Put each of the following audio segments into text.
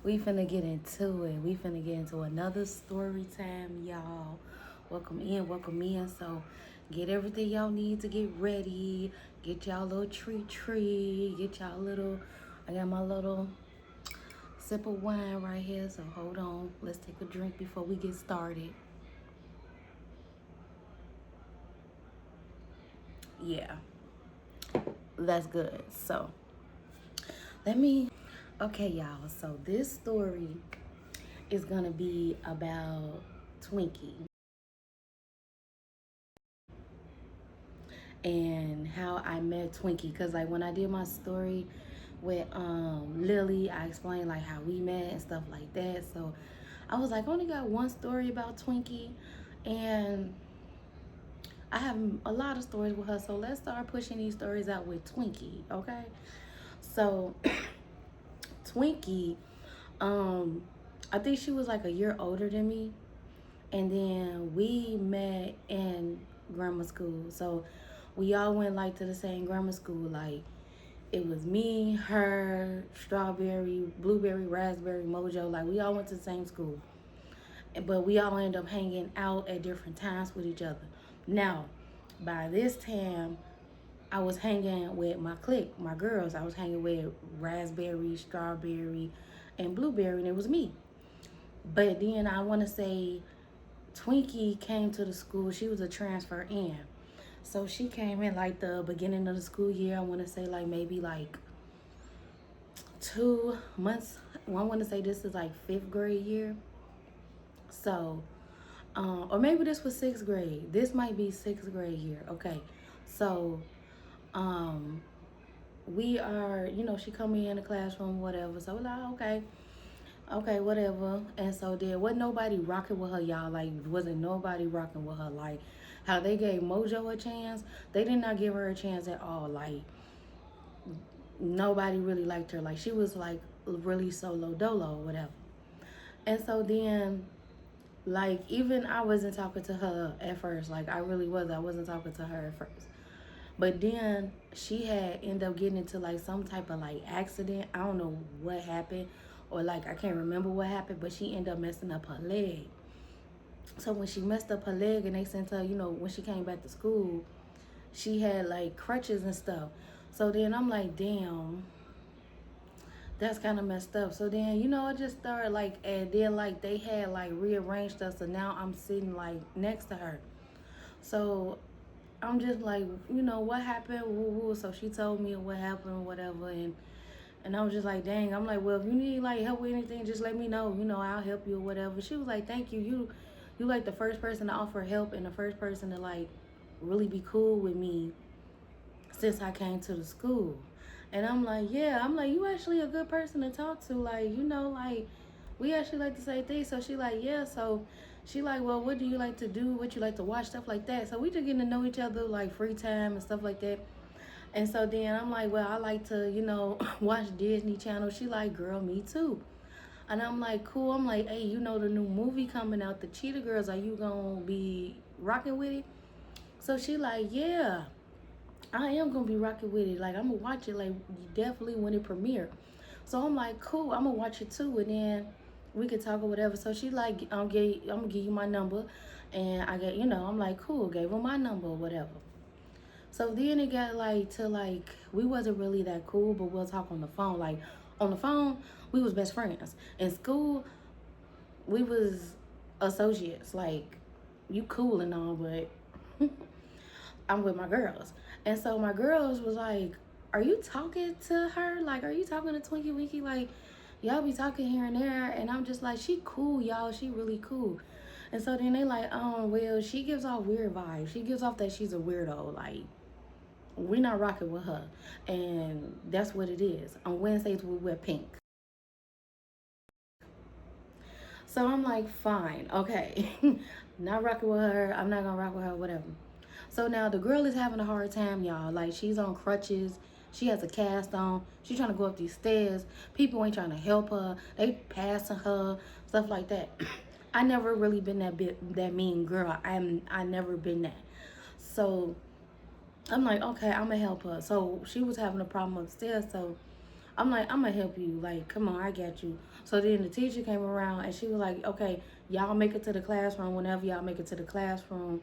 We finna get into it. We finna get into another story time, y'all. Welcome in, welcome in. So get everything y'all need to get ready. Get y'all little treat. Get y'all little, I got my little sip of wine right here. So hold on. Let's take a drink before we get started. Yeah, that's good. So okay, y'all. So this story is gonna be about Twinkie and how I met Twinkie. Cause like when I did my story with Lily, I explained like how we met and stuff like that. So I was like, I only got one story about Twinkie, and I have a lot of stories with her. So let's start pushing these stories out with Twinkie, okay? So Twinkie, um, I think she was like a year older than me, and then we met in grammar school. So we all went like to the same grammar school. Like it was me, her, strawberry, blueberry, raspberry, mojo. Like we all went to the same school, but we all ended up hanging out at different times with each other. Now, by this time, I was hanging with my clique, my girls. I was hanging with raspberry, strawberry, and blueberry, and it was me. But then I want to say Twinkie came to the school. She was a transfer in. So she came in like the beginning of the school year. I want to say like maybe like 2 months. Well, I want to say this is like fifth grade year. So, or maybe this was sixth grade. This might be sixth grade year. Okay. So, um, we are, she come in the classroom, whatever. So we're like, okay, whatever. And so there wasn't nobody rocking with her, y'all. Like, wasn't nobody rocking with her. Like, how they gave Mojo a chance, they did not give her a chance at all. Like, nobody really liked her. Like, she was like really solo dolo or whatever. And so then, like, even I wasn't talking to her at first. Like, I really was. I wasn't talking to her at first. But then she had ended up getting into like some type of like accident. I don't know what happened, or like I can't remember what happened, but she ended up messing up her leg. So when she messed up her leg and they sent her, when she came back to school, she had like crutches and stuff. So then I'm like, damn, that's kind of messed up. So then, I just started like, and then like they had like rearranged us, so now I'm sitting like next to her. So I'm just like, what happened? Woo woo. So she told me what happened, whatever, and I was just like, dang. I'm like, well, if you need like help with anything, just let me know. I'll help you or whatever. She was like, thank you. You like the first person to offer help and the first person to like really be cool with me since I came to the school. And I'm like, yeah. I'm like, you actually a good person to talk to. Like, like we actually like the same thing. So she like, yeah. So she like, well, what do you like to do? What you like to watch? Stuff like that. So we just getting to know each other, like free time and stuff like that. And so then I'm like, well, I like to, watch Disney Channel. She like, girl, me too. And I'm like, cool. I'm like, hey, the new movie coming out, the Cheetah Girls. Are you gonna be rocking with it? So she like, yeah, I am gonna be rocking with it. Like I'm gonna watch it. Like definitely when it premiere. So I'm like, cool. I'm gonna watch it too, and then we could talk or whatever. So she like, I'm gonna give you my number, and I get, I'm like, cool. Gave her my number or whatever. So then it got like to like we wasn't really that cool, but we'll talk on the phone. Like on the phone, we was best friends. In school, we was associates. Like you cool and all, but I'm with my girls. And so my girls was like, are you talking to her? Like, are you talking to Twinkie Winkie? Like, y'all be talking here and there. And I'm just like, she cool, y'all. She really cool. And so then they like, well, she gives off weird vibes. She gives off that she's a weirdo. Like, we're not rocking with her. And that's what it is. On Wednesdays, we wear pink. So I'm like, fine, okay. Not rocking with her. I'm not gonna rock with her, whatever. So now the girl is having a hard time, y'all. Like she's on crutches. She has a cast on. She's trying to go up these stairs. People ain't trying to help her. They passing her, stuff like that. I never really been that mean girl. I never been that. So I'm like, okay, I'm gonna help her. So she was having a problem upstairs. So I'm like, I'm gonna help you. Like, come on, I got you. So then the teacher came around and she was like, okay, y'all make it to the classroom whenever y'all make it to the classroom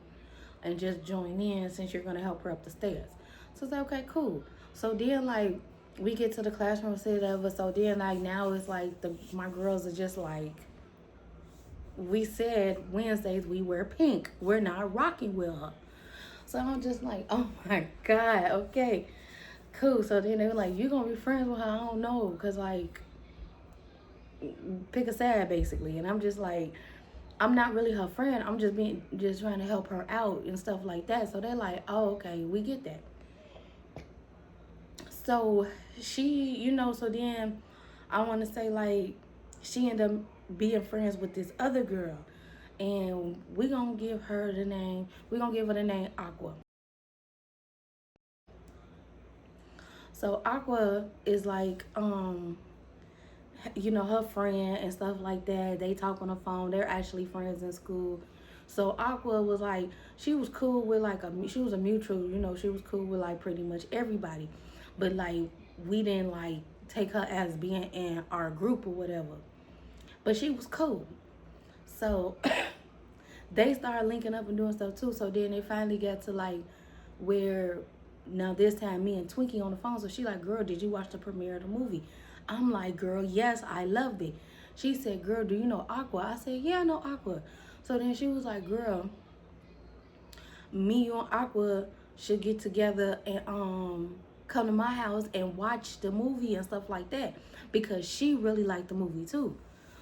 and just join in since you're gonna help her up the stairs. So it's like, okay, cool. So then like we get to the classroom, sit over. So then like now it's like my girls are just like, we said Wednesdays we wear pink. We're not rocking with her. So I'm just like, oh my God, okay, cool. So then they were like, you gonna be friends with her? I don't know, cause like, pick a side basically. And I'm just like, I'm not really her friend. I'm just trying to help her out and stuff like that. So they're like, oh, okay, we get that. So so then I want to say like she ended up being friends with this other girl, and we're gonna give her the name Aqua. So Aqua is like her friend and stuff like that. They talk on the phone. They're actually friends in school. So Aqua was like, she was cool with she was a mutual, she was cool with like pretty much everybody. But like, we didn't like take her as being in our group or whatever. But she was cool. So they started linking up and doing stuff too. So then they finally got to like where now this time me and Twinkie on the phone. So she like, girl, did you watch the premiere of the movie? I'm like, girl, yes, I loved it. She said, girl, do you know Aqua? I said, yeah, I know Aqua. So then she was like, girl, me and Aqua should get together and come to my house and watch the movie and stuff like that, because she really liked the movie too.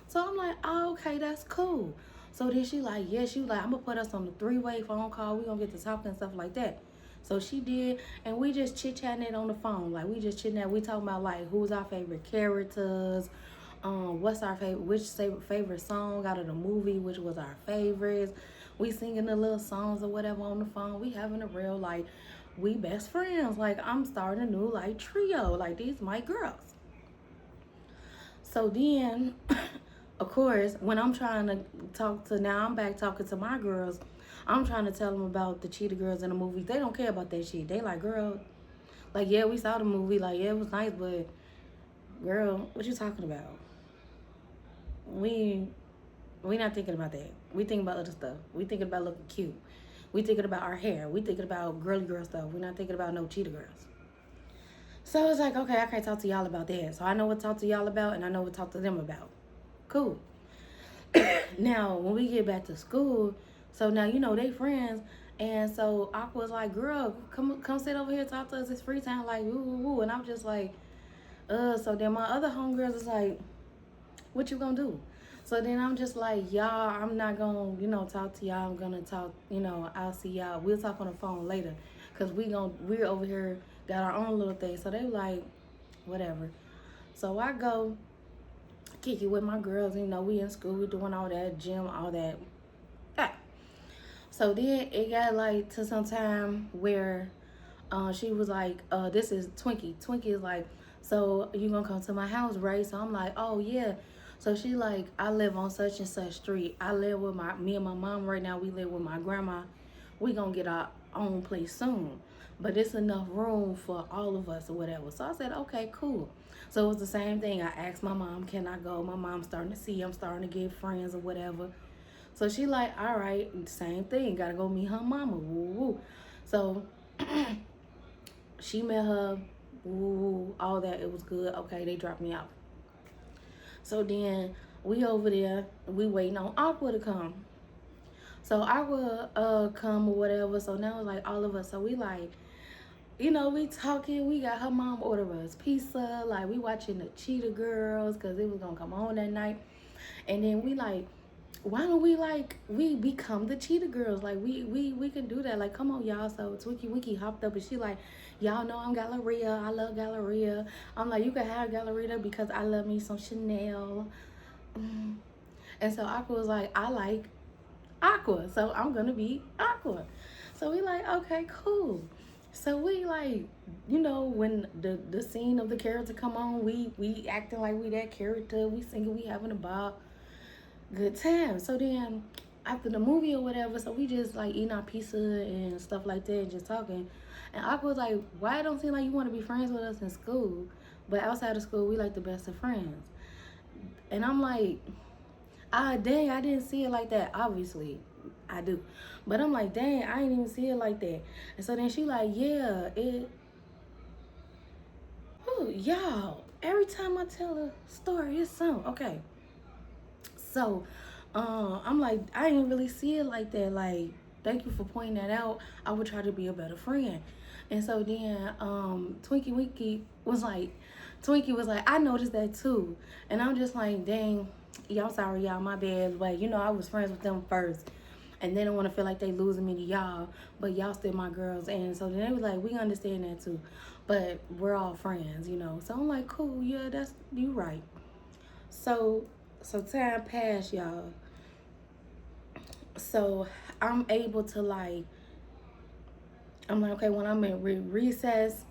So I'm like, oh, okay, that's cool. So then she like, yeah, she was like, I'm gonna put us on the three-way phone call. We gonna get to talking and stuff like that. So she did, and we just chit chatting it on the phone. Like we just chitting that. We talking about like who's our favorite characters, what's our favorite, which favorite song out of the movie, which was our favorites. We singing the little songs or whatever on the phone. We having a real like, we best friends. Like I'm starting a new like trio. Like these my girls. So then, of course, when I'm trying to now I'm back talking to my girls. I'm trying to tell them about the cheetah girls in the movie. They don't care about that shit. They like, girl, like, yeah, we saw the movie. Like, yeah, it was nice, but girl, what you talking about? We we not thinking about that. We thinking about other stuff. We thinking about looking cute. We thinking about our hair. We thinking about girly girl stuff. We're not thinking about no cheetah girls. So it's like, okay, I can't talk to y'all about that. So I know what to talk to y'all about, and I know what to talk to them about. Cool. Now, when we get back to school, so now they friends, and so Aqua's like, "Girl, come sit over here, talk to us. It's free time." Like, woo woo woo, and I'm just like, So then my other homegirls is like, "What you gonna do?" So then I'm just like, "Y'all, I'm not gonna, talk to y'all. I'm gonna talk, I'll see y'all. We'll talk on the phone later, cause we're over here got our own little thing." So they like, whatever. So I go kick it with my girls. We in school, we doing all that, gym, all that. Ah. So then it got like to some time where she was like, this is Twinkie. Twinkie is like, so you gonna come to my house, right? So I'm like, oh yeah. So she like, I live on such and such street. I live with me and my mom right now. We live with my grandma. We gonna get our own place soon, but it's enough room for all of us or whatever. So I said, okay, cool. So it was the same thing. I asked my mom, can I go? My mom's starting to see I'm starting to get friends or whatever. So she like, all right, same thing. Gotta go meet her mama. Woo woo. So she met her. Woo, all that. It was good. Okay, they dropped me off. So then we over there. We waiting on Aqua to come. So Aqua come or whatever. So now it's like all of us. So we like, we talking. We got her mom order us pizza. Like we watching the Cheetah Girls because it was gonna come on that night. And then we like, why don't we become the Cheetah Girls? Like we can do that. Like come on y'all. So Twinkie Winkie hopped up and she like, y'all know I'm Galleria. I love Galleria. I'm like, you can have Galleria because I love me some Chanel. And so Aqua was like, I like Aqua, so I'm gonna be Aqua. So we like, okay, cool. So we like, when the scene of the character come on, we acting like we that character. We singing, we having a ball, good time. So then after the movie or whatever, so we just like eating our pizza and stuff like that, and just talking. And Aqua was like, why it don't seem like you want to be friends with us in school, But outside of school, we like the best of friends. And I'm like, ah, dang, I didn't see it like that. Obviously, I do. But I'm like, dang, I didn't even see it like that. And so then she like, yeah, it. Ooh, y'all, every time I tell a story, it's something. Okay. So, I'm like, I didn't really see it like that. Like, thank you for pointing that out. I would try to be a better friend. And so then, Twinkie was like, I noticed that too. And I'm just like, dang, y'all sorry, y'all, my bad. But I was friends with them first. And they don't want to feel like they losing me to y'all, but y'all still my girls. And so then they was like, we understand that too, but we're all friends. So I'm like, cool, yeah, that's you right. So time passed, y'all. So I'm able to I'm like, okay, when I'm at recess,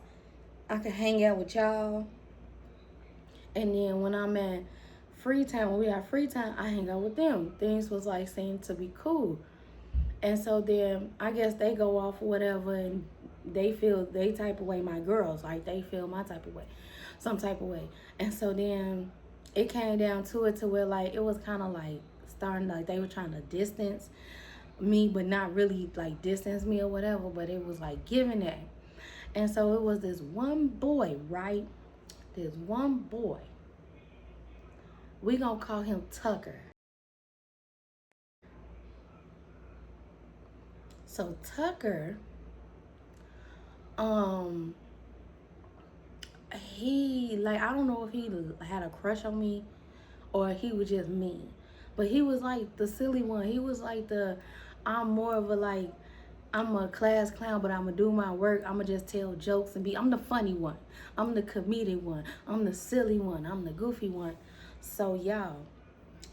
I can hang out with y'all. And then when I'm at free time, when we have free time, I hang out with them. Things was like seemed to be cool. And so then I guess they go off or whatever and they feel they type of way, my girls, like they feel my type of way, some type of way. And so then it came down to it to where like it was kind of like starting like they were trying to distance me, but not really like distance me or whatever, but it was like giving that. And so it was this one boy, right? This one boy. We gonna call him Tucker. So Tucker, um, he like I don't know if he had a crush on me or he was just mean, but he was like the silly one. He was like the I'm more of a like I'm a class clown, but I'm gonna do my work. I'm gonna just tell jokes and I'm the funny one. I'm the comedic one. I'm the silly one. I'm the goofy one. So y'all,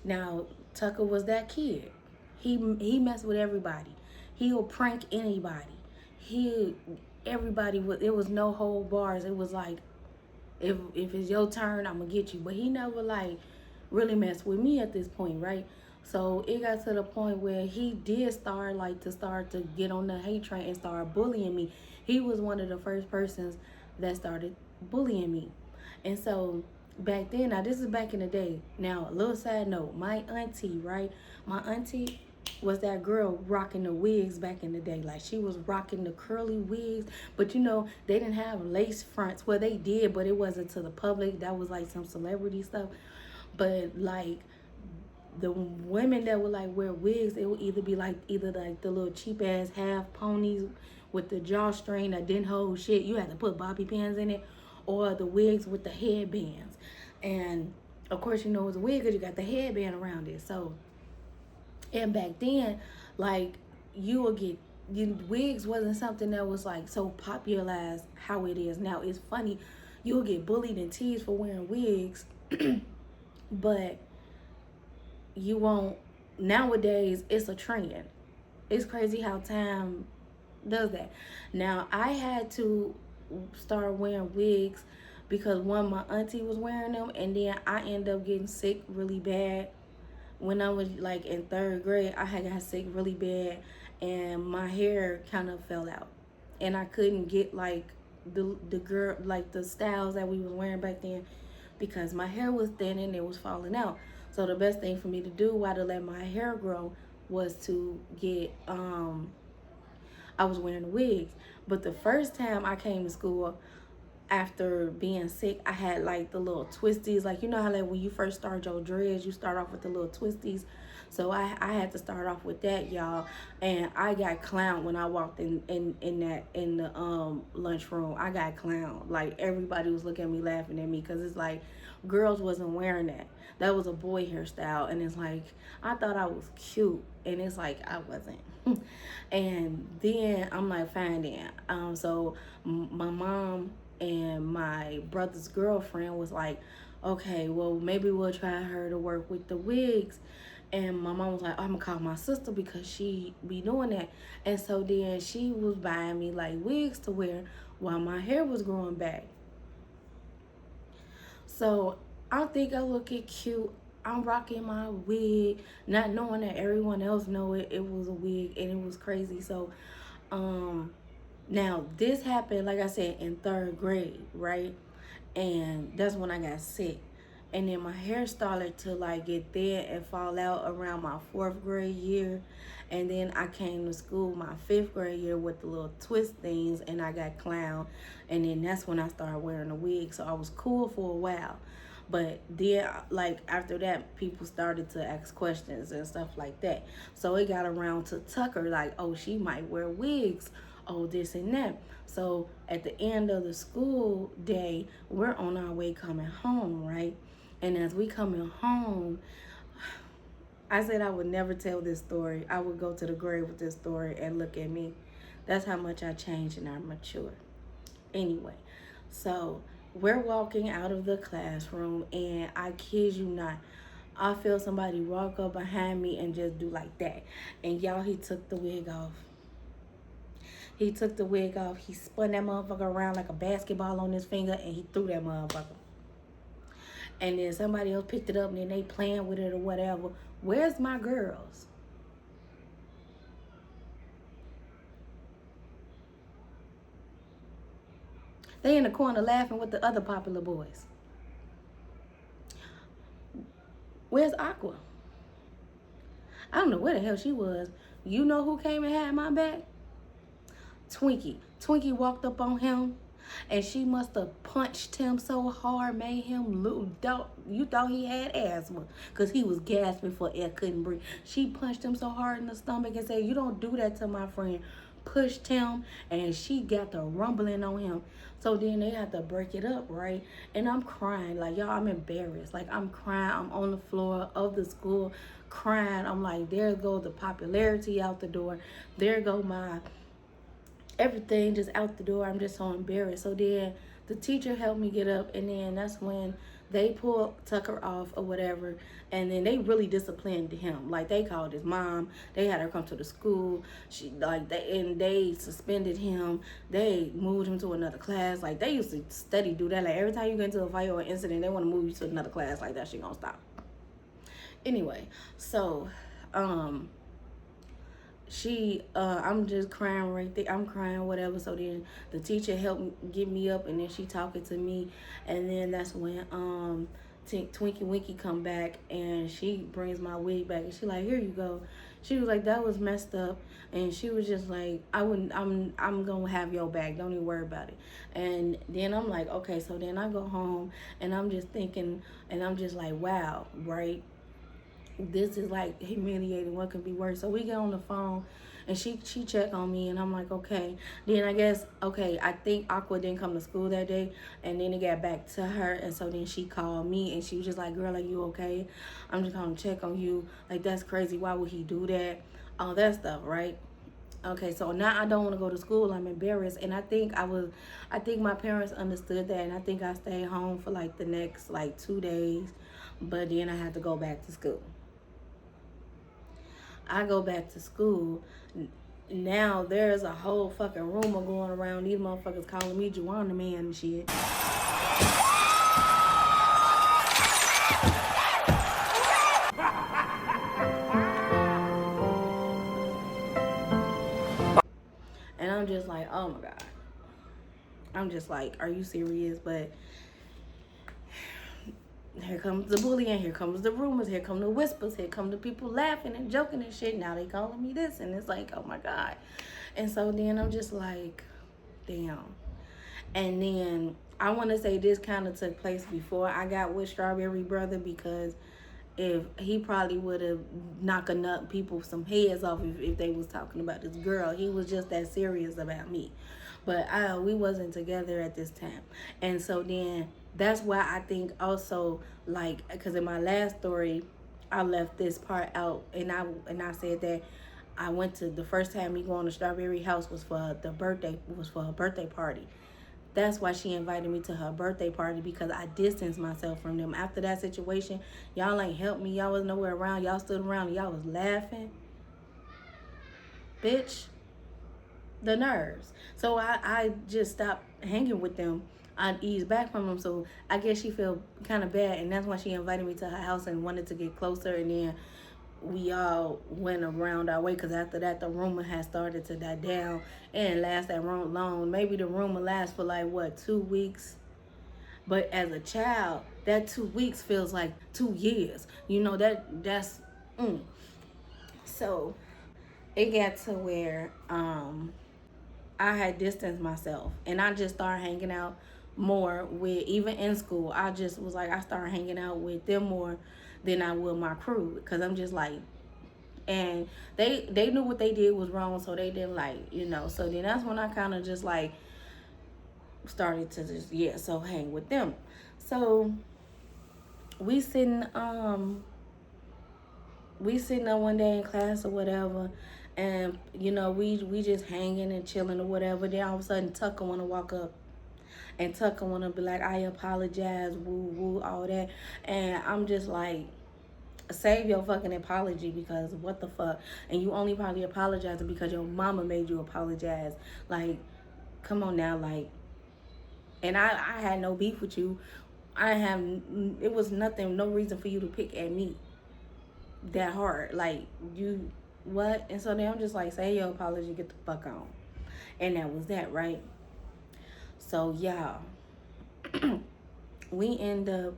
now Tucker was that kid. He messed with everybody. He'll prank anybody. He everybody was it was no hold bars. It was like if it's your turn, I'm gonna get you. But he never like really messed with me at this point, right? So it got to the point where he did start to get on the hate train and start bullying me. He was one of the first persons that started bullying me. And so back then, now this is back in the day. Now, a little side note, my auntie, right? My auntie was that girl rocking the wigs back in the day. Like she was rocking the curly wigs, but they didn't have lace fronts. Well, they did, but it wasn't to the public. That was like some celebrity stuff. But like the women that would like wear wigs, it would either like the little cheap ass half ponies with the drawstring that didn't hold shit. You had to put bobby pins in it, or the wigs with the headbands. And of course, it was a wig because you got the headband around it. So, and back then, like you would get wigs wasn't something that was like so popularized how it is now. It's funny, you'll get bullied and teased for wearing wigs, but you won't. Nowadays it's a trend. It's crazy how time does that. Now I had to start wearing wigs because one, my auntie was wearing them, and then I ended up getting sick really bad when I was like in third grade. I had got sick really bad and my hair kind of fell out, and I couldn't get like the girl like the styles that we was wearing back then because my hair was thin and it was falling out. So the best thing for me to do while to let my hair grow was to get I was wearing wigs. But the first time I came to school after being sick, I had like the little twisties. Like, how like when you first start your dreads, you start off with the little twisties. So I had to start off with that, y'all. And I got clowned when I walked in the lunchroom. I got clowned. Like everybody was looking at me laughing at me because it's like girls wasn't wearing that. That was a boy hairstyle, and it's like I thought I was cute, and it's like I wasn't. And then I'm like, fine then. So my mom and my brother's girlfriend was like, okay, well maybe we'll try her to work with the wigs. And my mom was like, oh, I'm gonna call my sister because she be doing that. And so then she was buying me like wigs to wear while my hair was growing back. So I think I look it cute. I'm rocking my wig, not knowing that everyone else know it was a wig, and it was crazy. So now this happened, like I said, in third grade, right? and that's when I got sick. And then my hair started to like get thin and fall out around my 4th grade year. And then I came to school my 5th grade year with the little twist things, and I got clown. And then that's when I started wearing a wig. So I was cool for a while. But then, like, after that, people started to ask questions and stuff like that. So it got around to Tucker, like, oh, she might wear wigs, oh, this and that. So at the end of the school day, we're on our way coming home, right? And as we coming home, I said I would never tell this story. I would go to the grave with this story, and look at me. That's how much I changed and I matured. Anyway, so we're walking out of the classroom, and I kid you not, I feel somebody walk up behind me and just do like that. And y'all, he took the wig off. He took the wig off. He spun that motherfucker around like a basketball on his finger, and he threw that motherfucker. And then somebody else picked it up, and then they playing with it or whatever. Where's my girls? They in the corner laughing with the other popular boys. Where's Aqua? I don't know where the hell she was. You know who came and had my back? Twinkie. Twinkie walked up on him, and she must have punched him so hard, made him look. You thought he had asthma, because he was gasping for air, couldn't breathe. She punched him so hard in the stomach and said, "You don't do that to my friend." Pushed him, and she got the rumbling on him. So then they had to break it up, right? And I'm crying, like, y'all, I'm embarrassed. Like, I'm crying. I'm on the floor of the school crying. I'm like, there goes the popularity out the door. There go my everything just out the door. I'm just so embarrassed. So then the teacher helped me get up, and then that's when they pulled Tucker off or whatever, and then they really disciplined him. Like, they called his mom, they had her come to the school. They suspended him. They moved him to another class. Like, they used to steady do that. Like, every time you get into a fight or an incident, they want to move you to another class. Like, that shit gonna stop. Anyway, so I'm just crying right there. I'm crying, whatever. So then the teacher helped get me up, and then she talking to me, and then that's when Twinkie Winkie come back, and she brings my wig back, and she like, here you go. She was like, that was messed up, and she was just like, I'm gonna have your back, don't even worry about it. And then I'm like, okay. So then I go home, and I'm just thinking, and I'm just like, wow, right? This is like humiliating. What could be worse? So we get on the phone, and she checked on me, and I'm like, okay. Then I guess, okay, I think Aqua didn't come to school that day, and then it got back to her, and so then she called me, and she was just like, girl, are you okay? I'm just gonna check on you. Like, that's crazy. Why would he do that? All that stuff, right? Okay, so now I don't want to go to school. I'm embarrassed, and I think my parents understood that, and I think I stayed home for like the next like 2 days, but then I had to go back to school. I go back to school. Now there's a whole fucking rumor going around. These motherfuckers calling me Juwan Man and shit. And I'm just like, oh my God. I'm just like, are you serious? But here comes the bullying, here comes the rumors, here come the whispers, here come the people laughing and joking and shit. Now they calling me this, and it's like, oh my God. And so then I'm just like, damn. And then I want to say this kind of took place before I got with Strawberry Brother, because if he probably would have knocked people some heads off if they was talking about this girl. He was just that serious about me. But we wasn't together at this time. And so then that's why I think also, like, because in my last story, I left this part out, and I said that I went to the first time me going to Strawberry house was for her birthday party. That's why she invited me to her birthday party, because I distanced myself from them. After that situation, y'all ain't helped me. Y'all was nowhere around. Y'all stood around and y'all was laughing. Bitch, the nerves. So I just stopped hanging with them. I eased back from them. So I guess she felt kind of bad, and that's why she invited me to her house and wanted to get closer. And then we all went around our way, because after that the rumor had started to die down, and last that long. Maybe the rumor lasts for like what, 2 weeks, But as a child, that 2 weeks feels like 2 years. You know, that's mm. So it got to where I had distanced myself, and I just started hanging out more with, even in school, I just was like, I started hanging out with them more than I would my crew, because I'm just like, and they knew what they did was wrong, so they didn't like, so then that's when I kind of just like started to just, yeah, so hang with them. So we sitting there one day in class or whatever, and we just hanging and chilling or whatever. Then all of a sudden Tucker want to walk up, and Tucker want to be like, I apologize, woo woo, all that. And I'm just like, save your fucking apology, because what the fuck? And you only probably apologizing because your mama made you apologize. Like, come on now. Like, and I had no beef with you. It was nothing, no reason for you to pick at me that hard. Like, you, what? And so then I'm just like, say your apology, get the fuck on. And that was that, right? So, y'all, we end up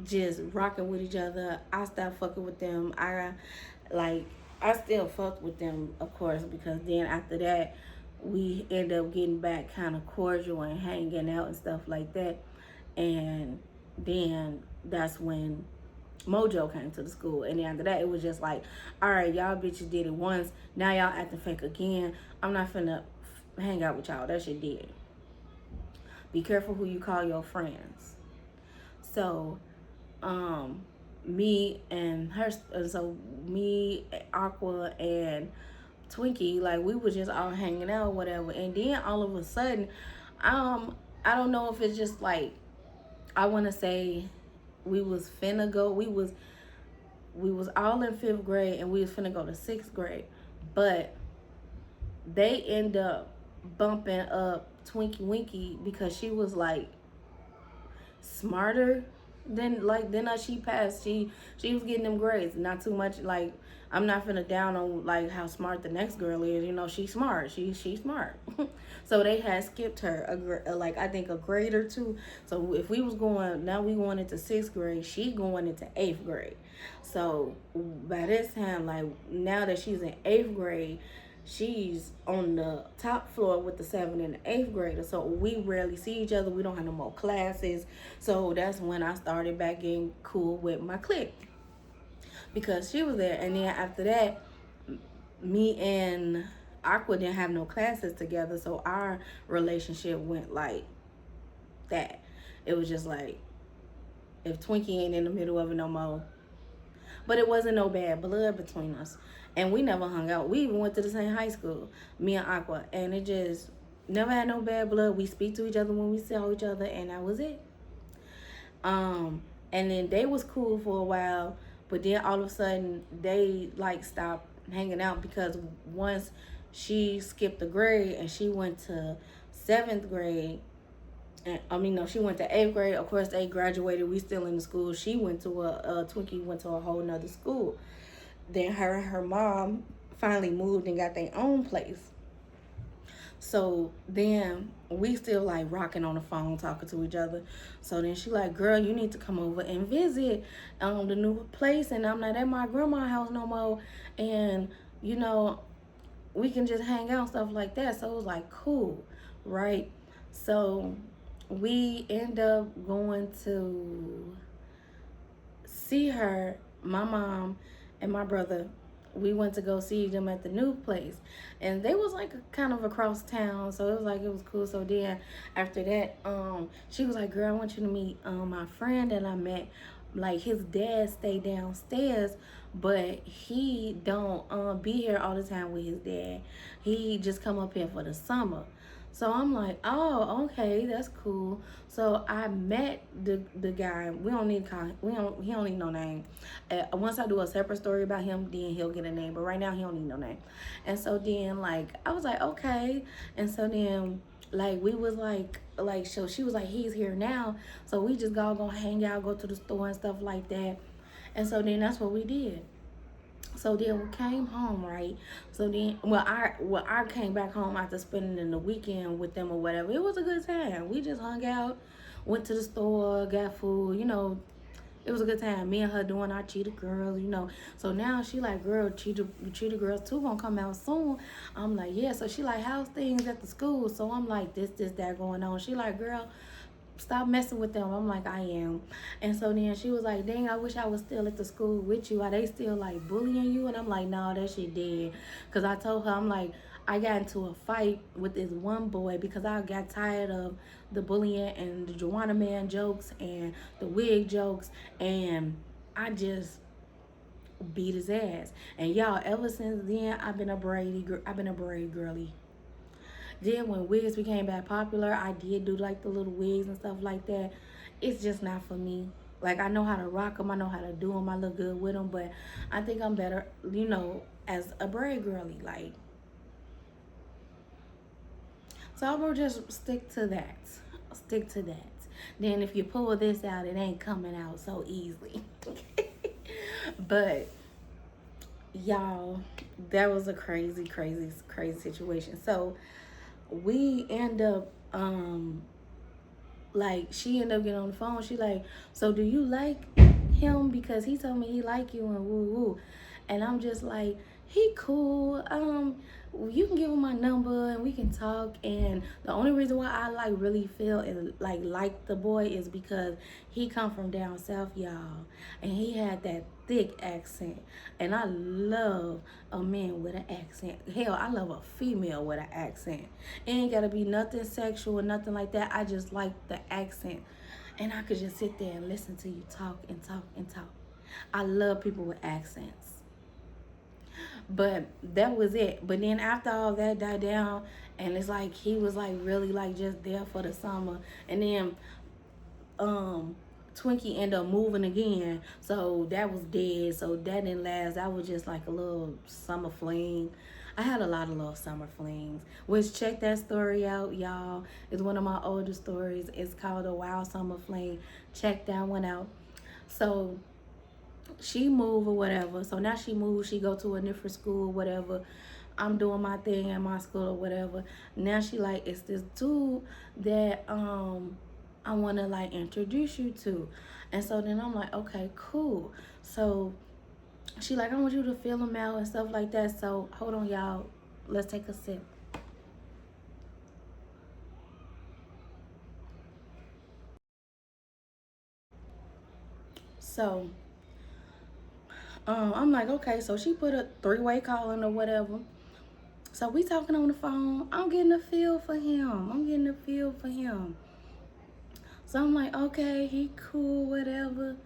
just rocking with each other. I stopped fucking with them. I still fucked with them, of course, because then after that, we end up getting back kind of cordial and hanging out and stuff like that. And then that's when Mojo came to the school. And then after that, it was just like, all right, y'all bitches did it once. Now y'all acting fake again. I'm not finna hang out with y'all. That shit did. Be careful who you call your friends. So, me and her, so me, Aqua, and Twinkie, like, we were just all hanging out, whatever. And then all of a sudden, I don't know if it's just like, I want to say we was finna go, we was all in 5th grade, and we was finna go to 6th grade, but they end up bumping up Twinkie Winkie because she was like smarter than us. She passed. She was getting them grades. Not too much. Like, I'm not finna down on like how smart the next girl is. She's smart. She's smart. So they had skipped her like, I think a grade or two. So if we was going, now we going into 6th grade, she going into 8th grade. So by this time, like, now that she's in 8th grade, she's on the top floor with the 7th and the 8th graders. So we rarely see each other. We don't have no more classes. So that's when I started back getting cool with my clique, because she was there. And then after that, me and Aqua didn't have no classes together. So our relationship went like that. It was just like, if Twinkie ain't in the middle of it no more. But it wasn't no bad blood between us. And we never hung out. We even went to the same high school, me and Aqua. And it just never had no bad blood. We speak to each other when we saw each other, and that was it. And then they was cool for a while, but then all of a sudden they like stopped hanging out, because once she skipped a grade and she went to 7th grade, and she went to 8th grade. Of course, they graduated. We still in the school. She went to Twinkie went to a whole nother school. Then her and her mom finally moved and got their own place. So then we still like rocking on the phone, talking to each other. So then she like, girl, you need to come over and visit the new place. And I'm not at my grandma's house no more. And, we can just hang out, stuff like that. So it was like, cool, right? So we end up going to see her, my mom and my brother. We went to go see them at the new place, and they was like kind of across town, so it was cool. So then after that, she was like, girl, I want you to meet my friend that I met. Like, his dad stay downstairs, but he don't be here all the time with his dad. He just come up here for the summer. So I'm like, oh, okay, that's cool. So I met the guy. He don't need no name. Once I do a separate story about him, then he'll get a name. But right now, he don't need no name. And so then, like, I was like, okay. And so then, like, we was like, so she was like, he's here now. So we just gonna hang out, go to the store and stuff like that. And so then that's what we did. So then we came home, right? So then, I came back home after spending the weekend with them or whatever. It was a good time. We just hung out, went to the store, got food. It was a good time. Me and her doing our Cheetah Girls. So now she like, girl, Cheetah Girls 2 gonna come out soon. I'm like, yeah. So she like, how's things at the school? So I'm like, this, that going on. She like, girl, stop messing with them. I'm like, I am. And so then she was like, dang, I wish I was still at the school with you. Are they still like bullying you? And I'm like, no, that shit dead. Because I told her, I'm like, I got into a fight with this one boy because I got tired of the bullying and the Joanna Man jokes and the wig jokes. And I just beat his ass. And y'all, ever since then, I've been a braid girly. Then when wigs became that popular, I did do like the little wigs and stuff like that. It's just not for me. Like I know how to rock them, I know how to do them, I look good with them, but I think I'm better, as a braid girly. Like, so I'm gonna just stick to that. Stick to that. Then if you pull this out, it ain't coming out so easily. But y'all, that was a crazy, crazy, crazy situation. So we end up like she ended up getting on the phone. She like, so do you like him? Because he told me he like you and woo woo. And I'm just like, he cool. You can give him my number and we can talk. And the only reason why I like really feel and like the boy is because he come from down south, y'all, and he had that thick accent. And I love a man with an accent. Hell, I love a female with an accent. It ain't gotta be nothing sexual or nothing like that. I just like the accent. And I could just sit there and listen to you talk and talk and talk. I love people with accents. But that was it. But then after all that died down, and it's like he was like really like just there for the summer, and then um Twinkie ended up moving again, so that was dead. So that didn't last. That was just like a little summer fling. I had a lot of little summer flings. Which check that story out, y'all. It's one of my older stories. It's called A Wild Summer Fling. Check that one out. So she moved or whatever. So now she moved. She go to a different school, whatever. I'm doing my thing at my school or whatever. Now she like, it's this dude that I want to like introduce you to. And so then I'm like, okay, cool. So she like, I want you to fill him out and stuff like that. So hold on, y'all. Let's take a sip. So I'm like, okay. So she put a three-way call in or whatever. So we talking on the phone. I'm getting a feel for him. I'm getting a feel for him. So I'm like, okay, he cool, whatever.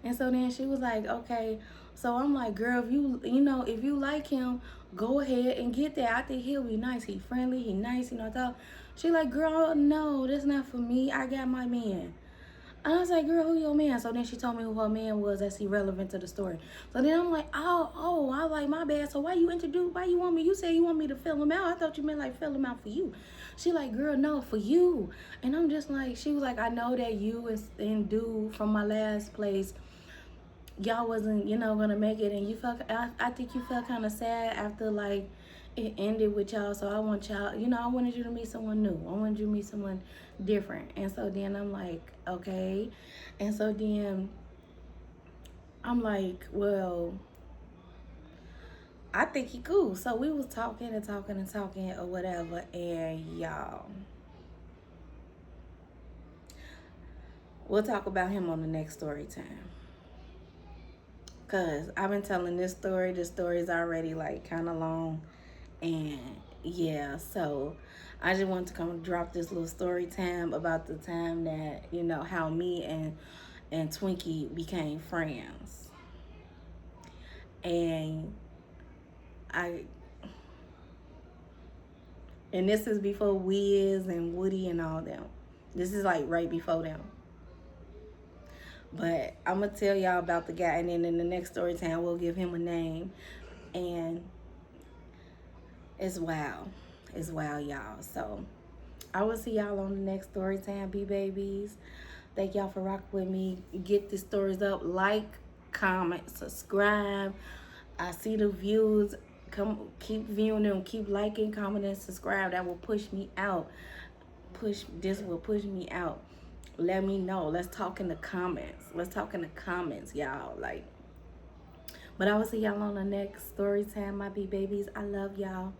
And so then she was like, okay. So I'm like, girl, if you like him, go ahead and get that. I think he'll be nice. He friendly, he nice, I thought. She like, girl, no, that's not for me. I got my man. And I was like, girl, who your man? So then she told me who her man was. That's irrelevant to the story. So then I'm like, oh, I like, my bad. So why you want me? You said you want me to fill him out. I thought you meant like fill him out for you. She like, girl, no, for you. And I'm just like, she was like, I know that you and dude from my last place, y'all wasn't, gonna make it. And I think you felt kind of sad after like it ended with y'all. So I want y'all, I wanted you to meet someone new. I wanted you to meet someone different. And so then I'm like, okay. And so then I'm like, well, I think he cool. So we was talking and talking and talking or whatever. And y'all, we'll talk about him on the next story time. Cause I've been telling this story. The story is already like kind of long. And yeah, so I just wanted to come and drop this little story time about the time that, how me and Twinkie became friends. And I and this is before Wiz and Woody and all them. This is like right before them. But I'm gonna tell y'all about the guy, and then in the next story time we'll give him a name. And it's wild. It's wild, y'all. So I will see y'all on the next story time, babies. Thank y'all for rocking with me. Get the stories up. Like, comment, subscribe. I see the views. Come, keep viewing them. Keep liking, commenting, subscribe. That will push me out. This will push me out. Let me know. Let's talk in the comments. Let's talk in the comments, y'all. Like, but I will see y'all on the next story time, my bee babies. I love y'all.